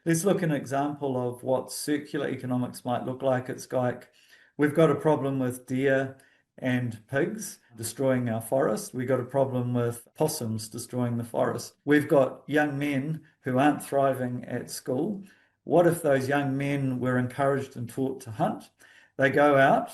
let's look at an example of what circular economics might look like. It's like we've got a problem with deer and pigs destroying our forest. We've got a problem with possums destroying the forest. We've got young men who aren't thriving at school. What if those young men were encouraged and taught to hunt? They go out,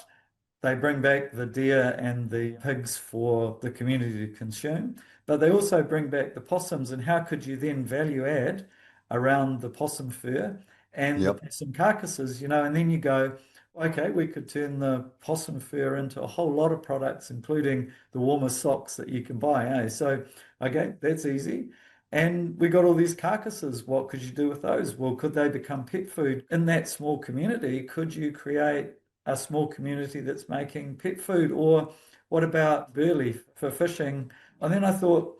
they bring back the deer and the pigs for the community to consume, but they also bring back the possums. And how could you then value add around the possum fur and the Yep. possum carcasses, and then you go, okay, we could turn the possum fur into a whole lot of products, including the warmest socks that you can buy. So, okay, that's easy. And we got all these carcasses. What could you do with those? Well, could they become pet food in that small community? Could you create a small community that's making pet food? Or what about burley for fishing? And then I thought,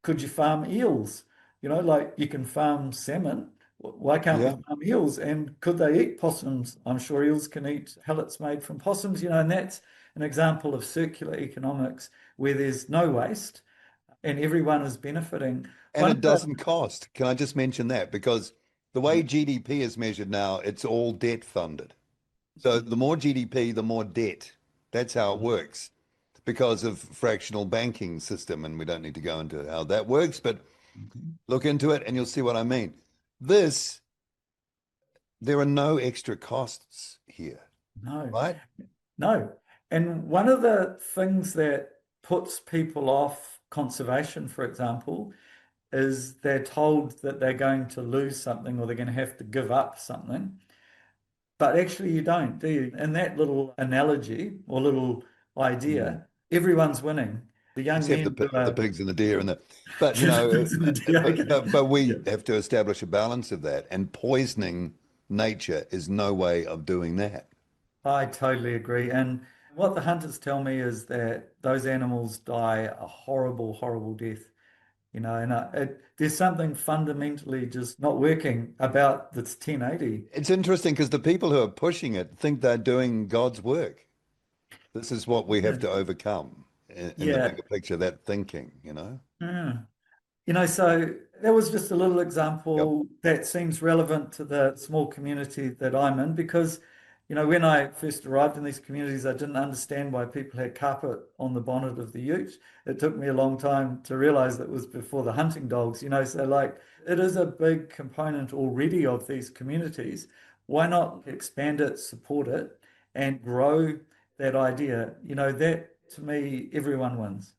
could you farm eels? Like you can farm salmon. Why can't we Yeah. farm eels? And could they eat possums? I'm sure eels can eat pellets made from possums, and that's an example of circular economics where there's no waste and everyone is benefiting. And One it of the, doesn't cost. Can I just mention that? Because the way GDP is measured now, it's all debt funded. So the more GDP, the more debt. That's how it works because of fractional banking system. And we don't need to go into how that works, but look into it and you'll see what I mean. This, there are no extra costs here, no, right? no. And one of the things that puts people off conservation, for example, is they're told that they're going to lose something or they're going to have to give up something. But actually, you don't, do you? In that little analogy or little Mm. idea, everyone's winning. The young Except men who the are pigs and the deer and the, but you the know, pigs and the deer. but Yeah, we have to establish a balance of that, and poisoning nature is no way of doing that. I totally agree. And what the hunters tell me is that those animals die a horrible, horrible death. And there's something fundamentally just not working about this 1080. It's interesting because the people who are pushing it think they're doing God's work. This is what we Yeah. have to overcome in the Yeah. bigger picture, that thinking, you know? Yeah. So that was just a little Yep. example that seems relevant to the small community that I'm in because, when I first arrived in these communities, I didn't understand why people had carpet on the bonnet of the ute. It took me a long time to realize that was before the hunting dogs, so like it is a big component already of these communities. Why not expand it, support it, and grow that idea? That to me, everyone wins.